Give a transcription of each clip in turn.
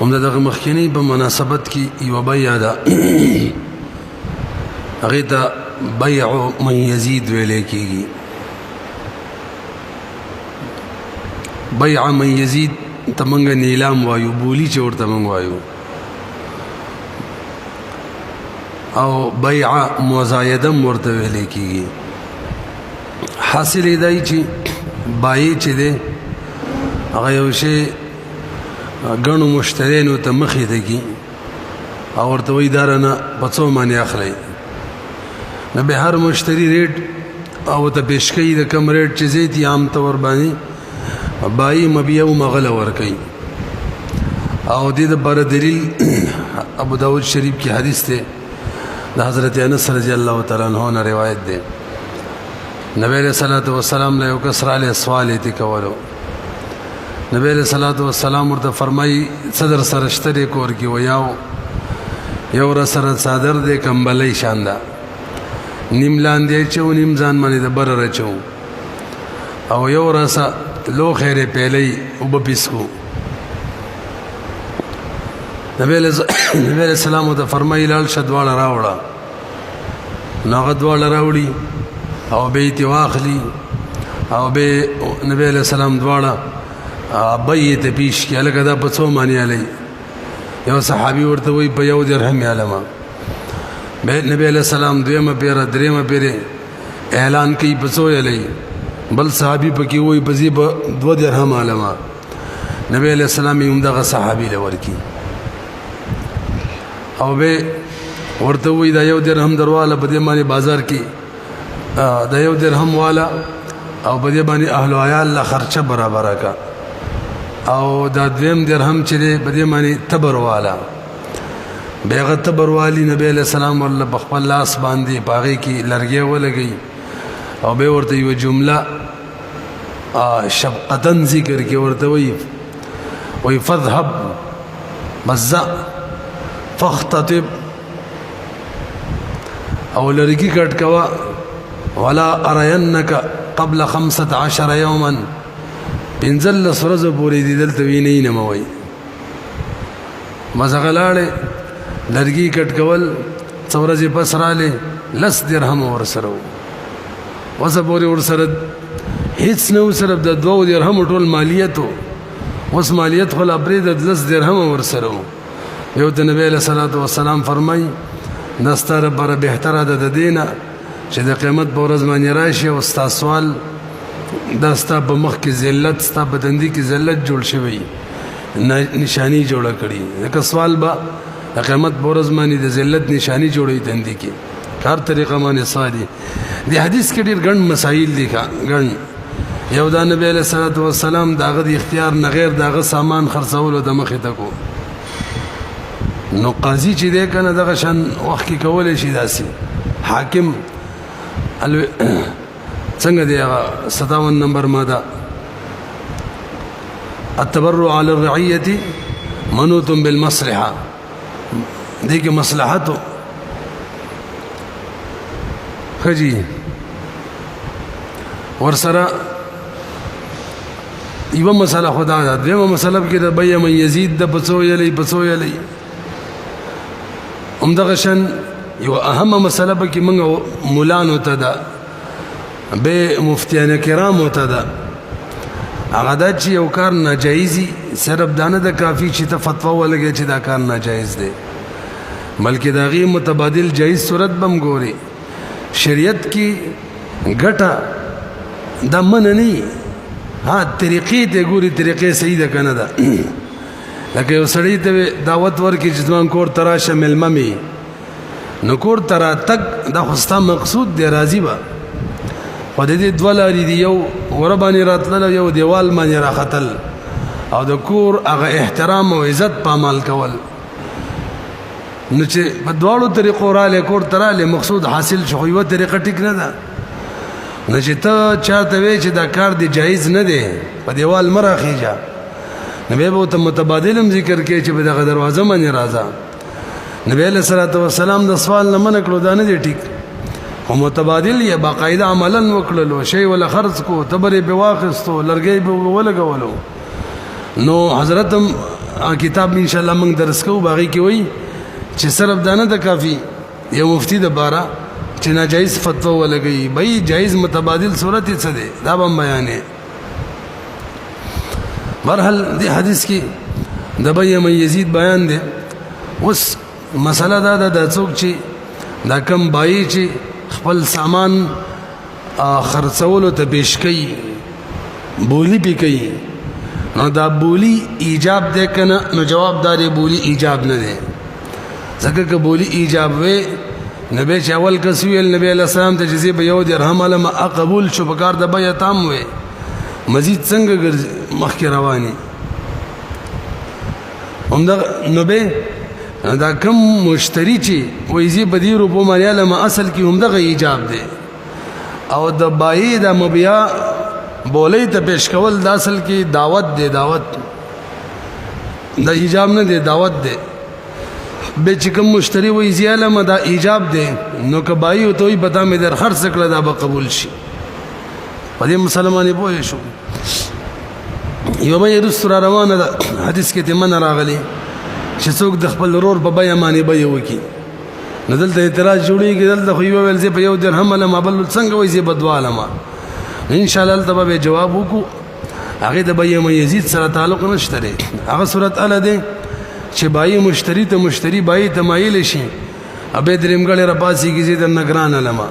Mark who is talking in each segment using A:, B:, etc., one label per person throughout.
A: هم دغه مخکینی په مناسبت کې یو بیع ده هغه ته بیع من یزید ویل کېږي. بیع من یزید ته موږ نیلام وایو، بولی چې ورته موږ وایو، او بیع مزایده ورته ویل کېږي. حاصل دی چې بای چې دی هغه یو شی ګڼو مشتریانو ته مخې ته کي او ورته وایي دا رانه په څو باندې اخلئ، نو به هر مشتری ریټ او ته پیش کوي د کم ریټ چې زیاتي عام طور باندې بای مبیع او مغله ورکوي. او دې دپاره دلیل ابو داود شریف کی حدیث دی د حضرت انس رضی الله تعالی عنہ نه روایت دی. نبی علیہ الصلوۃ والسلام له یو کس راله سوال یې کولو، نبی علیہ الصلوۃ والسلام ورته فرمایي صدر سره شته کور کې و یو را سره صادر دې کمبلې شاندا نیم لاندې چو نیم ځان باندې د بر رچو او یو را سره لو خیره پیلې او بپیسکو. نبی علیہ السلام ورته فرمایي لال شدواله راوړه، نو غدواله راوړي او به تی واخلی او به نبی علیہ السلام دواړه بیت پیش کې لکه دا په څو معنی علی. یو صحابي ورته وی په یو درهم علما به نبی علیہ السلام دویمه پیره دریمه پیره اعلان کوي په څو علی، بل صحابي پکې وی په زی په 2 درهم علما. نبی علیہ السلام یې دغه صحابي له ورکی او به ورته وی دا یو درهم درواله په دې معنی بازار کې دا یو درهم والا او په دې باندې اهل عیال له خرچه برابر کا، او دا دویم درهم چې په دې باندې تبر والا بیغه تبر والی نبی علیہ السلام الله په خپل لاس باندې باغې کې لرګي ولګي او به ورته یو جمله شفقتن ذکر کې ورته وی فذهب بزا فاختطب او لرګي کټ کوا ولا ارینک قبل 15 یوما پنځل سرزه پوری دي دلته ویني نه موي مزغلاله لرګي کټ کول څورځي پسراله لس درهم ورسره وسه پوری ورسره هیڅ نو سره د 2 درهم ټول مالیتو وس مالیت خلا برید د لس درهم ورسره. یو د نبی له صلوات و سلام فرمای نستر بر بهتره د دینه چې د قیامت په ورځ باندې راشي او ستا سوال دا ستا په مخ کې ذلت ستا په دندې کې ذلت جوړ شوی نشانی جوړه کړي ځکه سوال به د قیامت په ورځ باندې د ذلت نشانی جوړوي دندې کې هر طریقه باندې صادي. د حدیث کې ډېر ګڼ مسائل دي ګڼ. یو د نبی علیہ الصلوۃ والسلام داغه د اختیار نه غیر داغه سامان خرڅولو د مخې ته کو، نو قاضي چې دی کنه دغه شان وخت کې کولای شي داسي حاکم څنګه دی 57 نمبر ماده التبرع على الرعيه منوط بالمصلحه دې کې مصلحت خجي ورسره یو مسله خدا ده. دیمه مسله کې د بیع من یزید د بچو یلی همدغه شان یو اهم مسله به کې موږ مولانو ته ده به مفتیان کرام ته ده هغه دا چې یو کار ناجایزي صرف دانه د کافی چې ته فتوا ولګي چې دا کار ناجایز دی، بلکې دا غي متبادل جایز صورت بم ګوري. شریعت کې ګټه د من نه ها طریقې ته ګوري، طریقې صحیح ده کنه ده. لکه یو سړی ته دعوت ورکړي چې ځوان کور تراشه ملممي نو کور ترا تک دا خوستا مقصود دی راضی با خو د دې دولاري دی یو وربانی راتل یو دیوال باندې راختل او د کور هغه احترام او عزت پامال کول، نو چې په دواړو طریقو را له کور تراله مقصود حاصل شو یو طریقه ټیک نه ده. نو چې ته چاته وی چې دا کار دی جایز نه دی په دیوال مراخیجا نبی به ته متبادلم ذکر کې چې په دغه دروازه باندې راځه. نبی علیہ الصلوۃ والسلام د سوال نه من کړو دا نه دی ټیک، او متبادل یا باقاعده عملا وکړلو شی ولا خرج کو تبرې به واخستو لرګي به ولګولو. نو حضرت کتاب ان شاء الله موږ درس کوو باغی کې وای چې صرف دانه د کافی یو مفتی د بارا چې ناجایز فتوا ولګي بای جایز متبادل صورت څه ده دا به بیانې برحال دی حدیث کې د بای یزید بیان ده اوس مسله دا د څوک چې دا کم بای چې خپل سامان خرڅولو ته پیش کوي بولی پی کوي نو دا بولی ایجاب ده کنه نو جواب دار بولی ایجاب نه ده ځکه که بولی ایجاب وې نبی چې اول کسویل نبی علیہ السلام ته جزیه به یو درهم علم قبول شو بکار د بیا تام وې مزید څنګه ګرځي مخکې رواني همدا نبی دا کم مشتری چې وایي په دې روپو باندې علم اصل کې همدا ایجاب ده او د بای د مبیا بولې ته پیش کول د اصل کې دعوت دی دعوت د ایجاب نه دی دعوت دی به چې کوم مشتری وایي زیاله ما دا ایجاب دی نو کبای او توي پتا مې در خرڅ کړه دا به قبول شي په دې مسلمانې پوه شو یو مې رسول روانه ده حدیث کې تمن راغلی چې څوک د خپل ورور په بیا معنی به وکی نو دلته اعتراض جوړیږي دلته خو یو ول زی په یو درهم له مابل څنګه وایي زی بدواله ما ان شاء الله تبه به جواب وکړو هغه د بای یزید سره تعلق نشته لري هغه صورت ال ده چې بای مشتری ته مشتری بای تمایل شي ابه درمګړې را پاسي کې زید نگران علما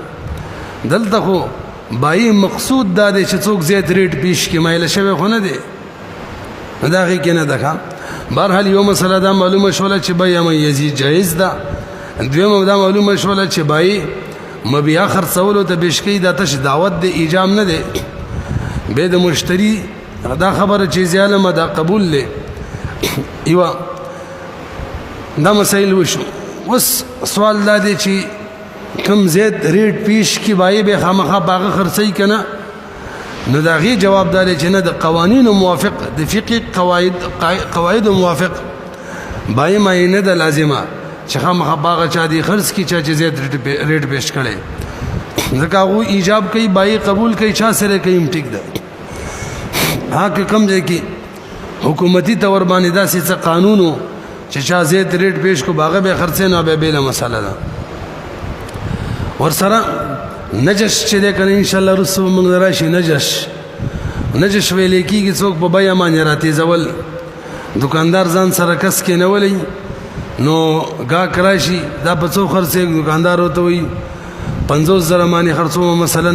A: دلته خو بای مقصود دا دی چې څوک زیات ریټ پیش کې مایل شوی خو نه دی دا غي کې نه ده بهرحال یو مسله دا معلومه شوله چې بای یزید جایز ده دویمه دا معلومه شوله چې بای مبیا خرڅولو ته بشکی دا تش دعوت د ایجاب نه ده به د مشتری دا خبره چې زیاله ما دا قبول له ایوا دا مسائل وشو وس سوال دا دی چې کم زید ریټ پیش کی بای به خامخا باغ خرڅی کنه نو دا غي جواب دار چې نه د قوانینو موافق د فقهي قواعد موافق بای مې نه د لازمه چې خامخا باغ چا دی خرڅ کی چا چې زید ریټ پیش کړي ځکه هغه ایجاب کوي بای قبول کوي چا سره کوي ټیک ده ها کم ځای کې حکومتي تور باندې دا څه قانونو چې چا زید ریټ پیش کو باغ به خرڅ نه به بل مسله ده ورسره نجش چې ده کنه ان شاء الله رسو موږ راشي نجش ویلې کیږي څوک په بیا باندې راته زول دکاندار ځان سره کس کې نه ولي نو گا کراشي دا په څو خرڅه دکاندار وته وي 50,000 مانی خرڅوم مثلا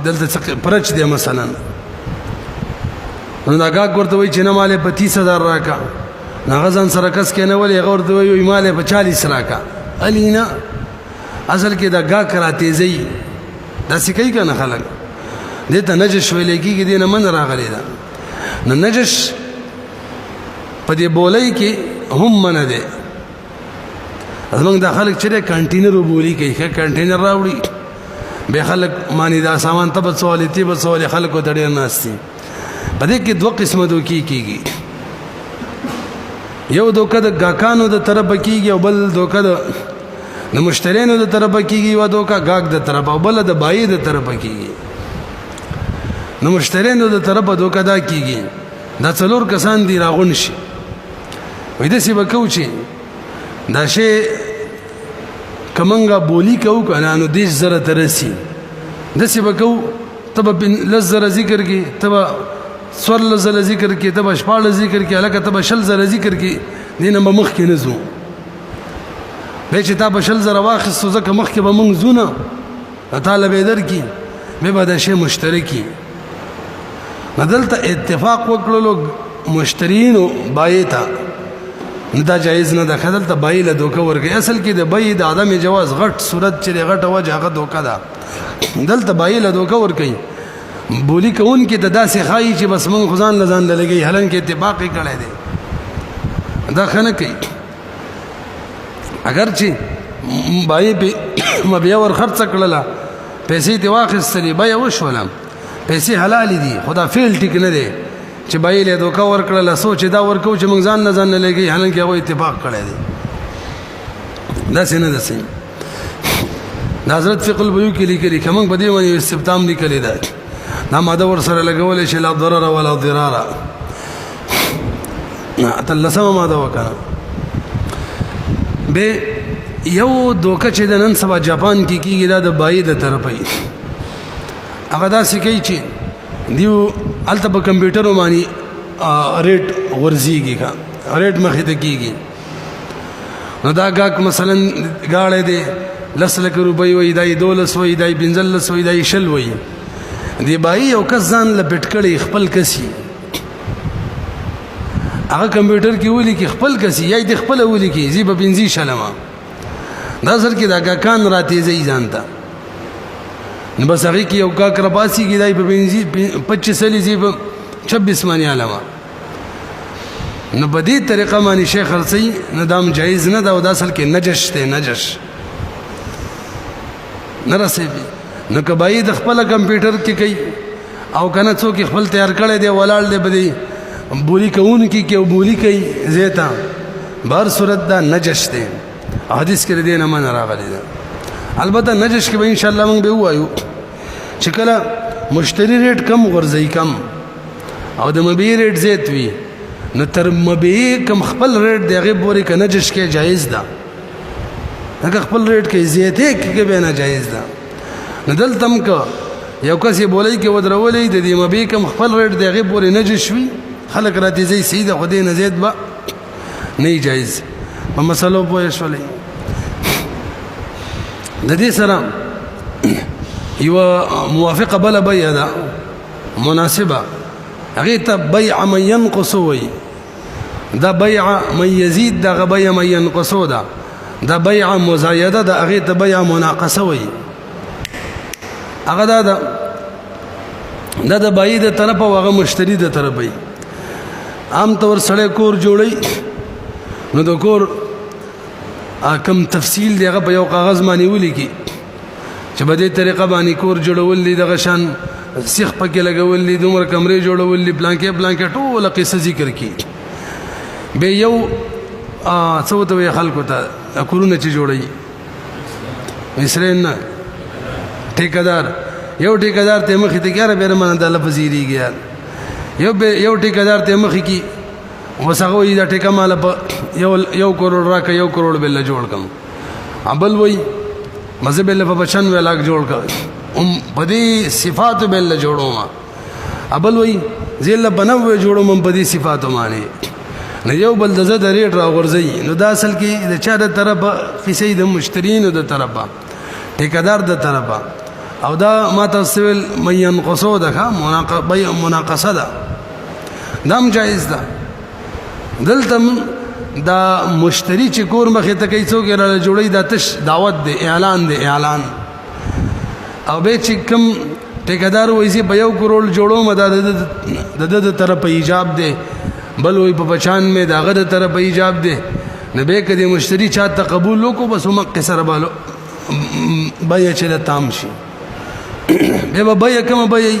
A: دلته پرچ دی مثلا نو دا گا ورته وي چې نه مال په 30,000 راکا نغزان سره کس کې نه ولي غور ته وي مال په 40 راکا الینا اصل کې دا گا کراته زی دا سکی کنه خلک دته نجش ویلې کیږي دینه من راغلی دا نو نجش په دې بولای کې هم من ده زمونږ د خلک چې کانټینر وبولي کوي ښه کانټینر راوړي به خلک مانی دا سامان ته بسوالتي بسوال خلکو ته ډیر ناشتي په دې کې دوه قسمه دوکي کیږي یو دوکه د گاکانو د طرف کیږي او بل دوکه د مشترینو د طرف کیږي او دوکه گاک د طرف او بل د بای د طرف کیږي نو مشترینو د طرف دوکه دا کیږي دا څلور کسان دی راغون شي وې د سی وکوچی دا شی کمنګا بولی کو کنه نو 10,000 ترسي د سی وکو تب لزر ذکر کی تب سور لزر ذکر کی تب شپال ذکر کی الکه تب شل زر ذکر کی دینه مخ کې نزو به چې تا بشل زر واخص زکه مخ کې به مونږ زونه طالب در کی به به شی مشترکی بدلته اتفاق وکړلو مشترین بایتا دا جایز نه ده خدل ته بای له دوکه ورګي اصل کې د بای د عدم جواز غټ صورت چې غټ وجه هغه دوکه ده دلته بای له دوکه ورګي بولی کون کې د داسې خای چې بس مون خزان لزان لګي هلن کې اتفاق کړي دي دا خنه کوي اگر چې بای به مبیا ور خرڅ کړله پیسې تی واخستلې بای وشولم پیسې حلال دي خدا فعل ټیک نه دی چې بای له دوکا ور کړل سوچ دا ورکو چې موږ ځان نه ځان نه لګي حالانکه هغه اتفاق کړی دی دا څنګه ده سي حضرت فقه البيوع کې لیکلي کوم بدی باندې استفتام لیکلي ده دا ماده ور سره لګول شي لا ضرر ولا ضرار اتلسمه ماده وکړه به یو دوکه چې د نن سبا جاپان کې کیږي دا د بای د طرفه هغه دا سکی چې دیو الته په کمپیوټر باندې ریټ ورزيږي کا ریټ مخې ته کیږي نو دا غاک مثلا غاړې دې 10 لک روپۍ وای دای 12 وای دای 15 وای دای شل وای دی بای یو کس ځان لپټ کړي خپل کسي هغه کمپیوټر کې ولي کې خپل کسي یا دې خپل ولي کې زی په بنزي شلمه دا سر کې دا غاکان راته زی ځانتا نو بس هغه کې یو کا کرپاسي کې دای په بنزي 25 سلی زی په 26 مانی علامه نو په دې طریقه باندې شیخ خرڅي ندام جایز نه دا او دا اصل کې نجش ته نجش نه رسېږي نو کبای د خپل کمپیوټر کې کوي او کنه څوک خپل تیار کړي دی ولاړ دی بده بولی کوون کې بولی کوي زیتا بار صورت دا نجش ته حدیث کې دې نه من راغلی دا البته نجش کې به ان شاء الله موږ به وایو چې کله مشتری ریټ کم ورځي کم او د مبي ریټ زیات وي نو تر مبي کم خپل ریټ دغه پورې ک نجش کې جایز ده اگر خپل ریټ کې زیاتې کې به نه جایز ده ندل تم کا یو کس بولای کې ودرولې د دې مبي کم خپل ریټ دغه پورې نجش وي خلق راته زي سیده خدای نه زیات به نه جایز په مسلو پوه شولې د دې سره یو موافقه بل بيع ده مناسبه هغه ته بيع من ينقص وي دا بيع من يزيد دا بيع من ينقص دا بيع مزايده دا هغه ته بيع مناقصه وي هغه دا د بای د طرف او هغه مشتری د طرف وي عام طور سره کور جوړي نو د کور کم تفصیل دیغه په یو کاغذ باندې ولیکي چې په دې طریقه باندې کور جوړول دي دغه شان سیخ پکې لګول دي دومره کمرې جوړول دي بلانکې ټول قصه ذکر کی به یو څو ته خلکو ته کورونه چې جوړي اسرائیل ټیکدار یو ټیکدار ته مخې ته کېره به من د لفظ یریږي یو ټیکدار ته مخې کی وسغه وي دا ټیکا مال په یو کروڑ راکه 1 کروڑ بل جوړ کم ابل وای مذهب له 95 لاکھ جوړ کړ بدی صفات بل جوړو ما ابل وای زیل 92 جوړو من بدی صفات معنی نه یو بل د زړه ریټ را ورځي نو دا اصل کې د چا د طرفه قصې د مشترینو د طرفه ټیکدار د طرفه او دا ما تاسویل مین قصو ده مناقصه ده دام جایز ده دلته دا مشتری چې کور مخې ته کوي څوک را جوړي دا تش دعوت دی اعلان او به چې کوم ټیکدار وایي په 1 کروڑ جوړو مدد د طرف ایجاب دی بل وي په 95 داغه د طرف ایجاب دی نه به کدي مشتری چاته قبول وکړو بس هم قصر بالو بیا چې د تام شي به بیا کوم بیا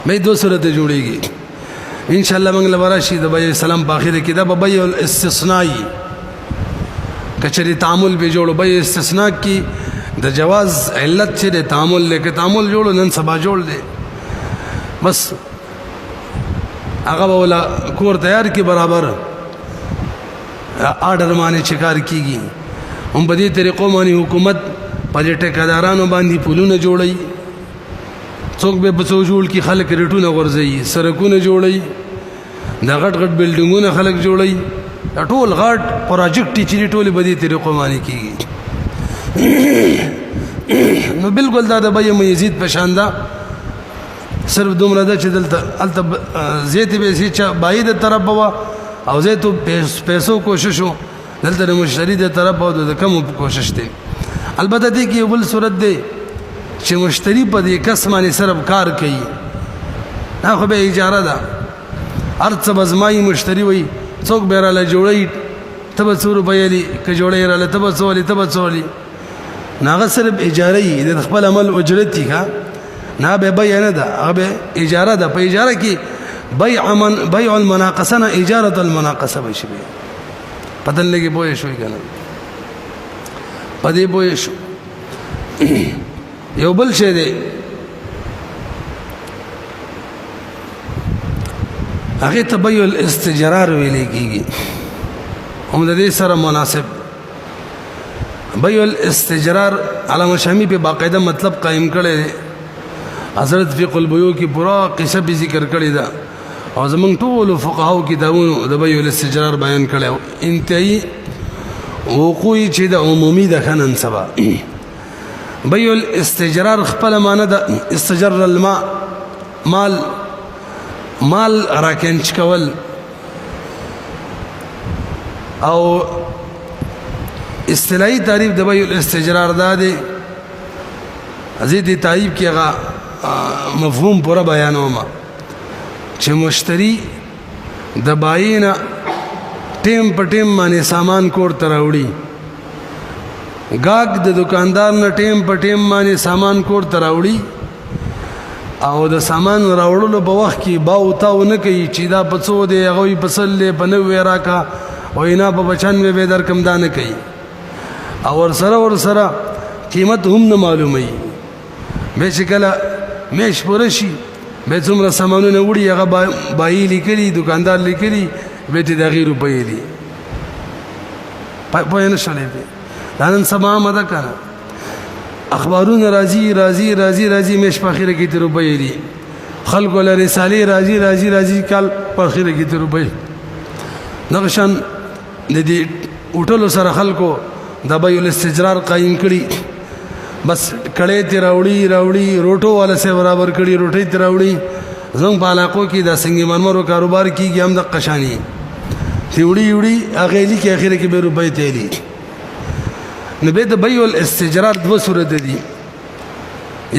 A: مې دو صورت جوړيږي ان شاء الله موږ لپاره شي د بیا سلام په اخر کې دا بیا استثنائی کچري تعامل به جوړو بیا استثناء کې د جواز علت چې د تعامل لکه تعامل جوړو نن سبا جوړ دي بس هغه ولا کور تیار کی برابر آرډر باندې چکار کیږي هم په دې طریقو باندې حکومت په ټیکدارانو باندې پولونه جوړي څوک به بچو جوړ کی خلک ریټونه ورځي سرکونه جوړي دا غټ بلډینګونه خلک جوړي ټول غټ پروجیکټ چې ټول په دې طریقو باندې کیږي نو بالکل دا د بې مزید په شان ده صرف دومره ده چې دلته زیات به سي چې بای د طرف بوا او زیاتو پیسو کوشش وو دلته د مشتری د طرف او د کم کوشش دی البته دې کې بل صورت دی چې مشتری په دې کس باندې صرف کار کوي نه خو به اجاره ده ارڅ بزمای مشتری وي څوک به را جوړي تب څور بیلی ک جوړي را تب څولي ناغه صرف اجاره یې د خپل عمل اجرت ښه نه به بیان ده هغه اجاره ده په اجاره کې بيع المناقصه نه اجاره المناقصه بشي پتن لګي پوه شوې کنه پدې پوه شو یو بل شی دی هغه ته بیع الاستجرار ویل کیږي هم د دې سره مناسب بیع الاستجرار علامه شامی په باقاعده مطلب قائم کړي حضرت فقه البیوع کی پورا قصه به ذکر کړي دا او زمونږ ټول فقهاو کتابونو د بیع الاستجرار بیان کړي انتهایی وقوع چې د عمومي د خنن سبا بیع الاستجرار خپل معنی د استجر الماء مال راکنچ کول او اصطلاحي تعریف د بیع الاستجرار دا دی ازیدی تعریف کې هغه مفهوم پورا بیانوم چې مشتری د باینا ټیم په ټیم باندې سامان کور ته راوړي گاګ د دکاندار نه ټیم په ټیم باندې سامان کور ته راوړي او د سامان راوړلو په وخت کې باو تاو نه کوي چې دا پڅو دی هغه پسل په 90 راکا او نه په 95 به درکم دانه کوي او ور سره قیمت هم نه معلومي به شکل مېش پرشي به څومره سامانونه وړي هغه بای لیکلي دکاندار لیکلي به دې دغه روپې دي په نه شلې دي نن سبا مده کړه اخبارونه راځي مېش په اخره کې ته روپې دي خلکو له رسالې راځي کال په اخره کې ته روپې نقشن د دې اوټلو سره خلکو د بیع الاستجرار قائم کړي بس کړه تی راوړي روټو والا سه برابر کړي روټي تی راوړي زنګ په علاقو کې د سنگ مرمرو کاروبار کیږي هم د قشانی تیوړي هغه لیکي اخر کې به روپۍ تیلی نبه د بیع الاستجرار دو صورت دي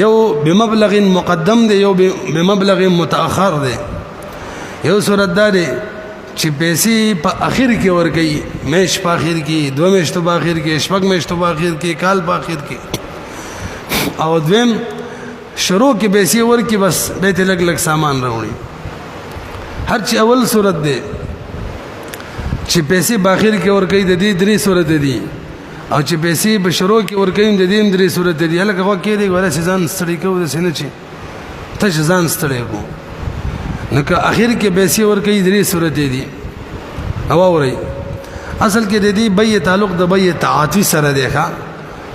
A: یو بمبلغ مقدم دی یو بمبلغ متأخر دی یو صورت دا دی چې پیسې په اخر کې ورګي مېش په اخر کې دو میاشتو په اخر کې شپږ میاشتو په اخر کې کال په اخر کې او دویم شروع کې پیسې ورکي بس به ته لګ سامان راوړي هر چې اول صورت دی چې پیسې په اخر کې ورګي د دې درې صورت دي او چې پیسې په شروع کې ورګي د دې درې صورت دي هلکه خو کې دی ګوره ځان ستړي کوو د سینې چې ته ځان ستړي کوو نو که اخر کې پیسې ورګي درې صورت دي او اوري اصل کې د دې بیع تعلق د بیع تعاطی سره دی ښا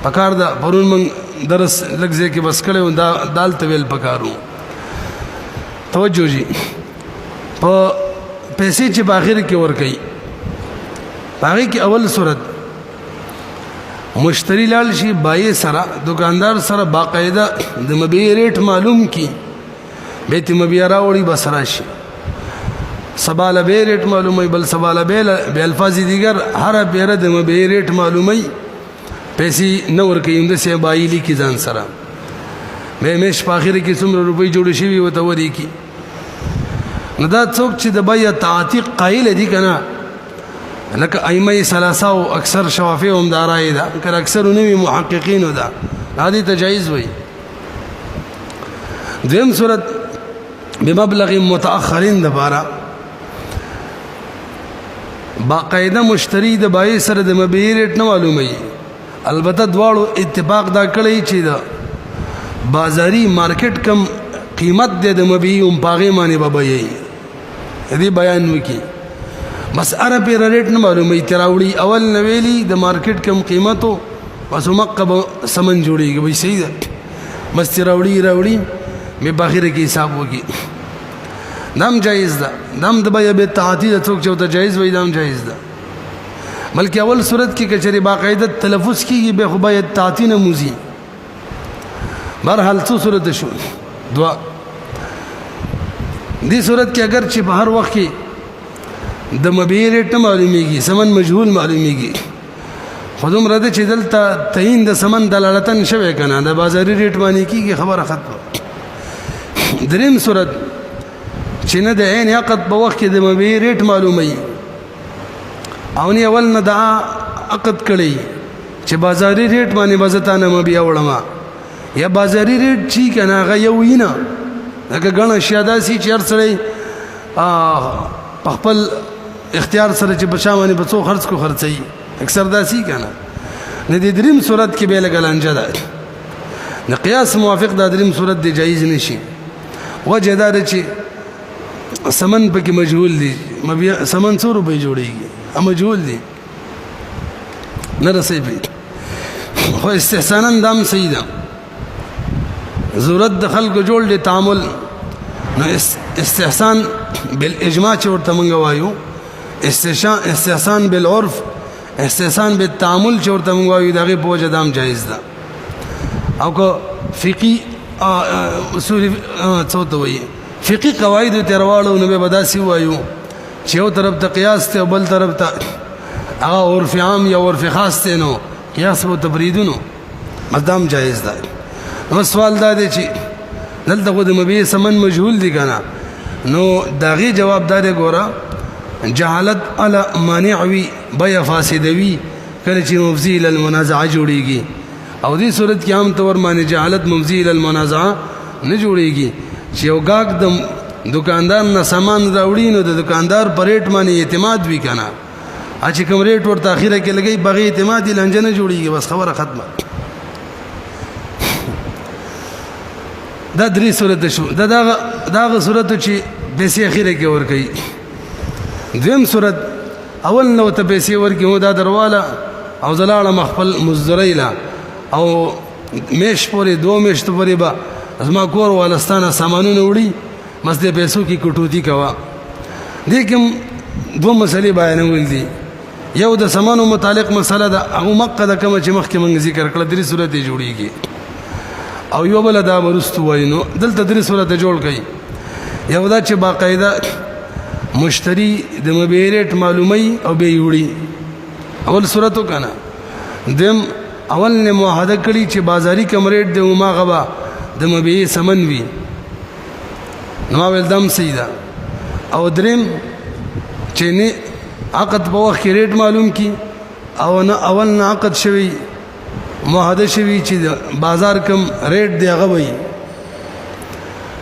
A: پکار دا پرون من درس لګځه کې بس کړو دال تویل پکارو توجه جی په پیسې چې باخر کې ور کوي باغی کې اول صورت مشتری لال شي بای سره دکاندار سره باقاعده د مبيع ریټ معلوم کی به ته مبيع راوړي بس راشي سباله به ریټ معلومي بل سباله به الفاظ دیگر هر بیره د مبيع ریټ معلومي پیسې نور کوي د سی بایلی کی ځان سره مې مش په اخر کې څومره روپۍ جوړ شي وي ته ودی کی نو دا څوک چې د بیع تعتیق قائل دي کنه لکه ائمه ثلاثه او اکثر شوافی هم دارای دا کله اکثر نوی محققین دا هذه تجایز وي دیم صورت بمبلغ متأخرین د بارا باقاعده مشتری د بای سره د مبيع ریټ نه معلومي البته دواړو اتفاق دا کړی چې دا بازاري مارکیټ کم قیمت د مبيع هم پاغه معنی بابایي دې بیان وکي بس عرب ریټ نه معلومي تراوړي اول نویلی د مارکیټ کم قیمتو بس مقب سمن جوړیږي وي صحیح ده بس تراوړي مې باخره کې حساب وکي دام جایز ده دام د بیع به تعاطی څوک چې ته جایز وي دام جایز ده بلکې اول صورت کې کچري باقاعده تلفظ کیږي به خو بیع تعاطی نه موزي بهرحال څو صورت شو دوا دې صورت کې اگر چې په هر وخت کې د مبيع ریټ معلومیږي سمن مجهول معلومیږي خودم رده چې دلته تعین د سمن دلالتن شوی کنه د بازاري ریټ باندې کیږي خبره ختمه دریم صورت چې نه د عین عقد په وخت کې د مبيع ریټ معلومي او نه اول نه دا عقد کړي چې بازاري ریټ باندې بزتانه مبيع وړما یا بازاري ریټ چې کنه هغه یو وینا هغه غنه شاده سي چیر سره خپل اختیار سره چې بچاونه په څو خرڅ کو خرڅي اکثر داسي کنه نه د دریم صورت کې به لګلانجه ده د قیاس موافق د دریم صورت دی جایز نشي وجه دا چې سمن پکې مجهول دي سمن 100 روپۍ جوړیږي مجهول دي نه رسي پی خو استحسانا دام صحیح ده ضرورت د خلکو جوړ دي تعامل نو استحسان بالاجماع چې ورته مونږ وایو استحسان بالعرف استحسان بالتعامل چې ورته مونږ وایو دغه په وجه دام جایز ده او کو فقهي اصول څه ته وایي فقهي قواعد ته رواړو نو به بداسي وایو چې یو طرف ته قیاس ته بل طرف ته هغه عرف عام یا عرف خاص ته نو قیاس او تبریدونو مقدام جایز ده نو سوال دا دی چې دلته خو د مبيع سمن مجهول دي کنه نو داغي جواب دار ګوره جهالت علی مانع وی بیا فاسد وی کله چې مفضی ال المنازعه جوړیږي او دې صورت کې عام طور باندې جهالت مفضی ال المنازعه نه جوړیږي چې یو گاګ د دکاندار نه سامان راوړي نو د دکاندار پر ریټ باندې اعتماد وی کنه چې کوم ریټ ورته اخیره کې لګي بغي اعتماد لنجنه جوړیږي بس خبره ختمه دا درې صورت شو دا صورت چې پیسې اخیره کې ور کوي دویم صورت اول نو ته پیسې ور کوي دا درواله او زلاله مخفل مزدریلا او میش پورې 2 میشت پورې با ازما کور ولستانه سامانونه وړي مسته پیسو کې کټوتی کوا دې کوم دوه مسلې بیانول دي یو د سامانو متعلق مسله ده هغه مقده کوم چې مخکې موږ ذکر کړل درې صورت جوړیږي او یو بل دا ورستو وینو دلته درې صورت جوړ کړي یو دا چې باقاعده مشتری د مبيع ریټ معلومي او به یوړي اول صورت وکنه دیم اول نه معاهده کړي چې بازاري کم ریټ د ما غبا د مبيع سمن وی نو ول دم سیدا او دریم چې نه عقد په وخت کې ریټ معلوم کی او نه اول نه عقد شوی معاهده شوی چې بازار کم ریټ دی غوي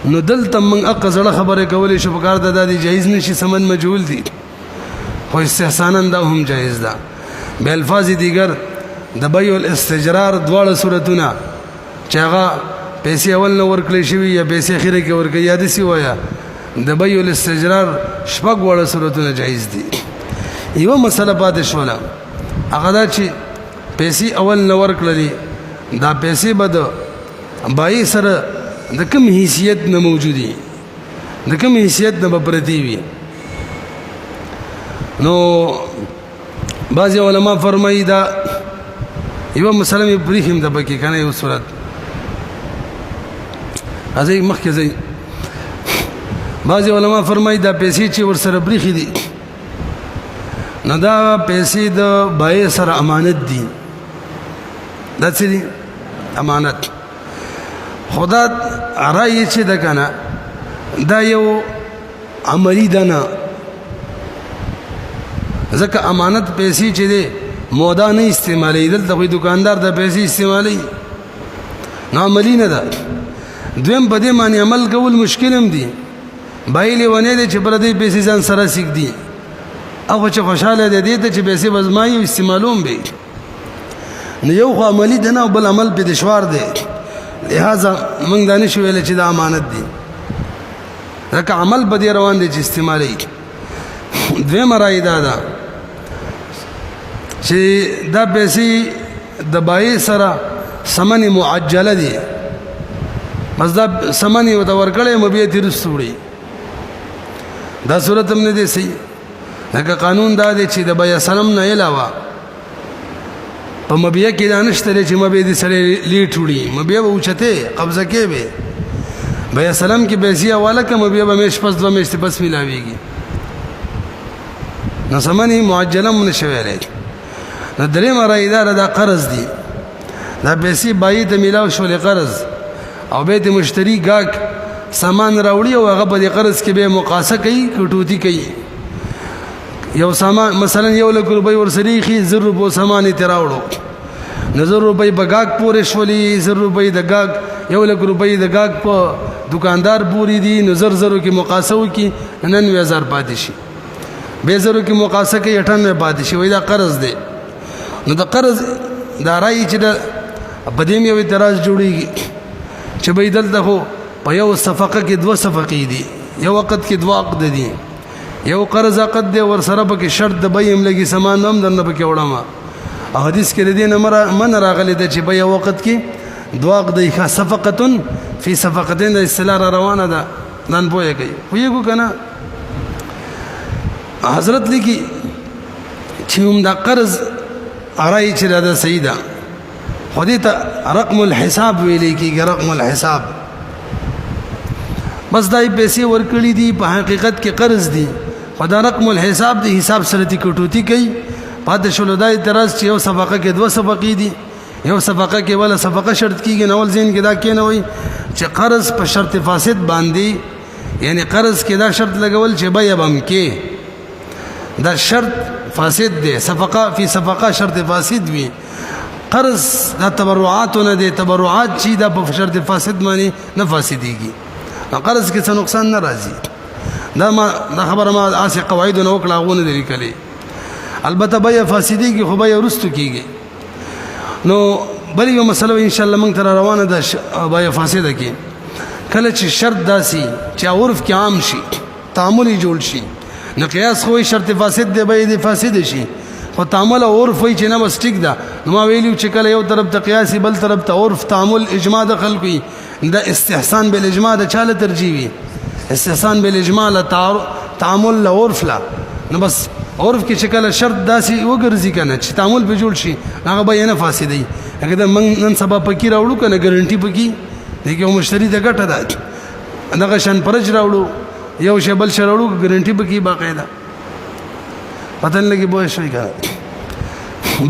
A: نو دلته من اقزړه خبره کولې شو په کار د دادی جایز نشي سمن مجهول دي خو استحسانا دا هم جایز ده به الفاظ دیگر د بیع الاستجرار دواړه صورتونه چې هغه پیسې اول نو ورکړې شوی یا پیسې اخیره کې ورکړي یاد سی وایا د بیع الاستجرار شپږ وړه صورتونه جایز دي یو مسله پاتې شوله هغه دا چې پیسې اول نو ورکړلې دا پیسې بد بای سره د کوم حیثیت نه موجودي د کوم حیثیت نه پرتی وي نو بعض علماء فرمایي دا یو مسله می پریخم د پکې کنه یو صورت ازي مخکې زي بعض علماء فرمایي دا پیسې چې ور سره پریخي دي نو دا پیسې د بای سره امانت دي دا څه دي امانت خدا رای چې د کنه دا یو عملی ده نه ځکه امانت پیسې چې دی مودا نه استعمالي دلته کوئی دکاندار د پیسې استعمالي نه عملی نه ده دویم په دې معنی عمل کول مشکل هم دي بایلې ونه دي چې پر دې پیسې ځان سره سیک دي او چې خوشاله دي ته چې پیسې بزمایي استعمالوم به نه یو خو عملی ده نه بل عمل په دشوار دی لہذا موږ دانش ویل چې دا امانت دي ځکه عمل به روان دي چې استعمالي دوی مرای دا چې دا پیسې د بای سره سمن معجله دي مزدا سمن یو د ورکړې مبيع ترستوړي دا صورت هم نه دي سي لکه قانون دا دی چې د بای سلام نه علاوه په مبيع کې دانشته چې مبيع دي سره لیټ وړي مبيع اوچته قبضه کې به بیا سلام کې پیسې حواله کوم بیا به مش پس 2 میاشتې پس ملاويږي نو سمني معجله من شویلې نو درې مرای اداره دا قرض دي دا پیسې بای ته ملاو شولې قرض او به د مشتری گاګ سامان راوړي او هغه په دې قرض کې به مقاسه کوي کټوتی کوي یو سامان مثلا 1 لک روپۍ ورسري خي 0 روپو سامان ته راوړو 0 روپۍ په گاګ پورې شولې 0 روپۍ د گاګ 1 لک روپۍ د گاګ په دکاندار پوری دي نو 0 کې مقاسه وکي 99000 پاتې شي به 0 کې مقاسه کې 98 پاتې شي وای دا قرض دی نو د قرض دا راي چې د بدیم یو اعتراض جوړیږي چې به دلته خو په یو صفقه کې 2 صفقې دي یو وخت کې دوه عقد دي یو قرض عقد دی ور سره پکې شرط د بیم لګي سامان هم درنه پکې وړم او حدیث کې دې نه من راغلی د چې په یو وخت کې دوه عقد دی صفقه فی صفقتين د اصطلاح روانه ده نن پوهه کوي ویګو کنه حضرت لګي چې هم دا قرض ارای چې دا صحیح ده خو دې ته رقم الحساب ویلې کېږي رقم الحساب بس دای پیسې ورکړې دي په حقیقت کې قرض دي خدا رقم الحساب دی حساب سره تی کټوتی کوي پاتې شول دای اعتراض چې یو صفقه کې دوه صفقې دي یو صفقه کې ولا صفقه شرط کیږي نو ذهن کې دا کې نه وي چې قرض په شرط فاسد باندې یعنی قرض کې دا شرط لګول چې بیا بم کې دا شرط فاسد دی صفقه فی صفقه شرط فاسد وي قرض دا تبرعات نه دي تبرعات چې دا په شرط فاسد باندې نه فاسديږي قرض کې څه نقصان نه راځي دا خبره ما اسه قواعد نو کړه غونه دي کلی البته بیا فاسديږي خو بیا ورستو کیږي نو بل یو مسله ان شاء الله موږ تر روانه ده بیا فاسده کې کله چې شرط داسي چې عرف کې عام شي تعاملي جوړ شي نو قیاس خو شرط فاسد دی بیا دی فاسد شي خو تعامل او عرف وي چې نه بس ټیک ده نو ما ویلو چې کله یو طرف ته قیاسي بل طرف ته عرف تعامل اجماع د خلقي دا استحسان بالاجماع د چاله ترجیح وي استحسان بالاجماع له تعامل له عرف لا نو بس عرف کې شکل شرط داسي وګرځي کنه چې تعامل به جوړ شي هغه به نه فاسدي اګه من نن سبا پکې راوړو کنه ګارانټي پکې دغه مشتری د ګټه ده دغه شان پرج راوړو یو شی بل شی راوړو ګارانټي پکې باقاعده پتن لګي به شي کنه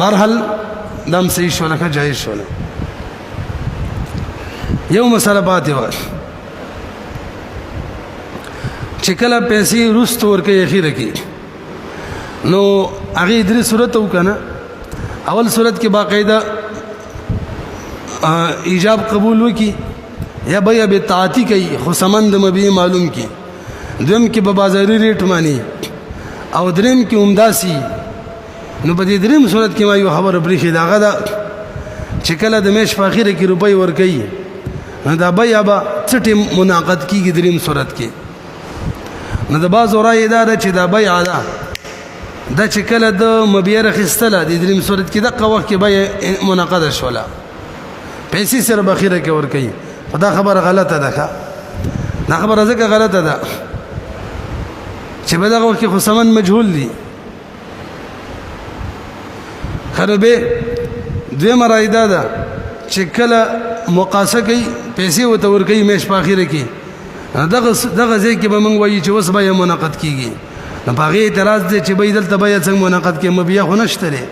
A: بهرحال دم صحیح شو لکه جایز شو یو مسله پاتې و چې کله پیسې روست ورکې اخیره کې نو هغه درې صورت وکنه اول صورت کې باقاعده ایجاب قبول وکي یا بیا به تعاتی کوي خو سمند مبي معلوم کی دویم کې په بازاري ریټ مانی او دریم کې عمداسي نو په دې دریم صورت کې ما یو خبر پرې داغه دا چې کله د میش په اخیره کې روپۍ ورکي نو دا بیا به څټي مناقض کیږي دریم صورت کې نو د باز اورای دا چې دا بیا دا چې کله د مبيع رخصتله د دریم صورت کې دغه وخت کې بیا مناقضه شوله پیسې سره بخیره کې ور کوي دا خبره غلطه ده دا خبره ځکه غلطه ده چې په دغه وخت کې خو سمن مجهول دي خربه دوی مرایدا ده چې کله مقاسه کوي پیسې وته ور کوي مېش په اخیره کې دغه ځای کې به موږ وایي چې وس به مناقض کیږي نو په هغه اعتراض دی چې به دلته به څنګه مناقض کې مبيع خو نشته لري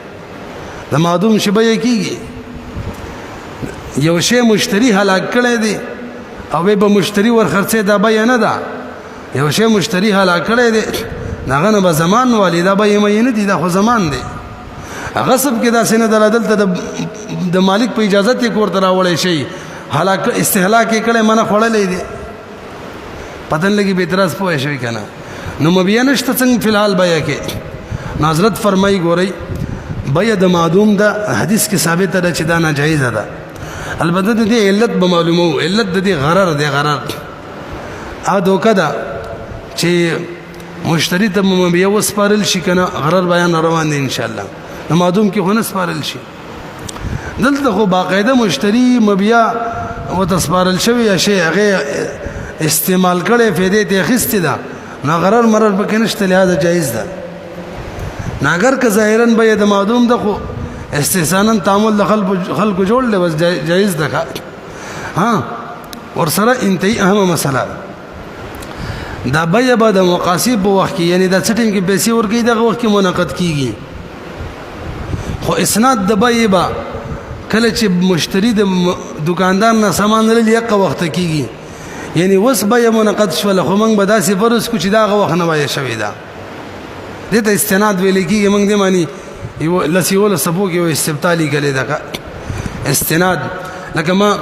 A: د معدوم شی به کیږي یو شی مشتری هلاک کړي دي او به مشتری ور خرڅه دا به نه ده یو شی مشتری هلاک کړي دي هغه نه به زمان والی دا به یې نه دي دا خو زمان دی غصب کې دا سینه دلته د مالک په اجازه ته کور تر راولې شي هلاک استهلاک کړي منه خړلې دي پتن لګي به اعتراض پوه شي کنه نو مبيع نشته څنګه فلحال بیا کې حضرت فرمای ګوري بیا د معدوم دا حدیث کې ثابت ده چې دا ناجایز ده البته د دې علت به معلومو علت د دې غرر دی غرر ا دوکه ده چې مشتری ته مبيع وسپارل شي کنه غرر بیان روان دي ان شاء الله نو معدوم کې هونه سپارل شي دلته خو باقاعده مشتری مبيع وتسپارل شوی یا شی هغه استعمال کړي فائدې ته خسته ده نا غرر مرر پکې نشته لہذا جایز ده ناګر که ظاهرا به د معدوم ده خو استحسانا تعامل د خلق جوړ له بس جایز ده ها ور سره انتهي اهم مسله دا بیا به د مقاصد په وخت کې یعنی د سټینګ کې پیسې ورګي دغه وخت کې منعقد کیږي خو اسناد د بیا کله چې مشتری د دکاندار نه سامان لري یو وخت کیږي یعنی وس بیا منعقد شول خو موږ به داسې فرض کو چې داغه وخت نه وای شوی دا دته استناد ویل کیږي موږ دې معنی یو لسیول سبو کې استبطالی کړي دا استناد لکه ما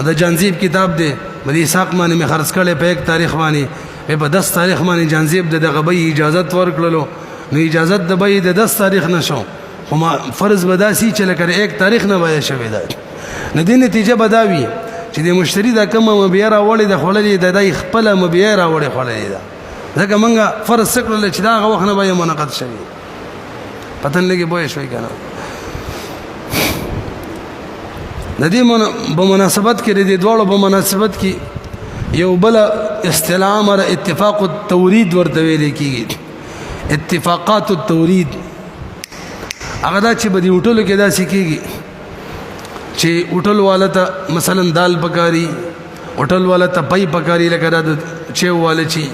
A: دا جانزیب کتاب دی مدي ساق باندې مې خرڅ کړي په 1 تاریخ باندې په 10 تاریخ باندې جانزیب د غبي اجازه ورکړلو نو اجازه د بې د 10 تاریخ نشو خو ما فرض بداسي چې لکه 1 تاریخ نه وای شوی دا نه دې نتیجه بداوي چې د مشتری دا کومه مبيع راوړې د خوللې د دای خپل مبيع راوړې خوللې دا ځکه مونږه فرض سکرل چې دا غوښ نه به منعقد شي پتن لګي بوې شوي کنه د دې په مناسبت کې د دوړو په مناسبت کې یو بل اصطلاح مر اتفاق التورید ورته ویل کیږي اتفاقات التورید هغه دا چې بدی وټلو کې دا سکیږي چې وټل والته مثلا دال پکاري وټل والته پای پکاري لکه دا چې واله چی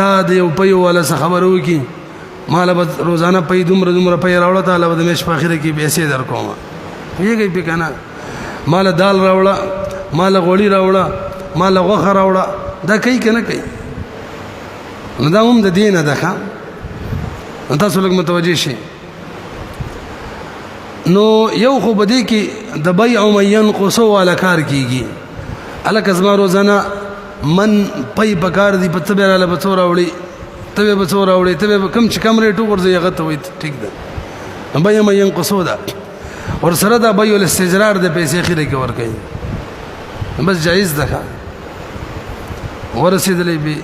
A: دا د یو پای والا خبرو کی مال به روزانه پای دومره پای راوړه تعالی به مش په اخره کې پیسې در کوم یېږي په کنه مال دال راوړه مال غوړی راوړه مال غوخه راوړه دا کوي کنه کوي نو دا هم د دینه ده ښا تاسو لږ متوجي شئ نو یو خو بده کې د بیع او ينقص والا کار کیږي الک ازما روزانه من پای پکار دی په تبه را لبه راوړي تبه به راوړي تبه کم چې کم ریټ ورځي هغه ته وي ټیک ده بیع او ينقص ده اور سره دا بیع الاستجرار د پیسې خیره کې ور کوي بس جایز ده ورسېدلې به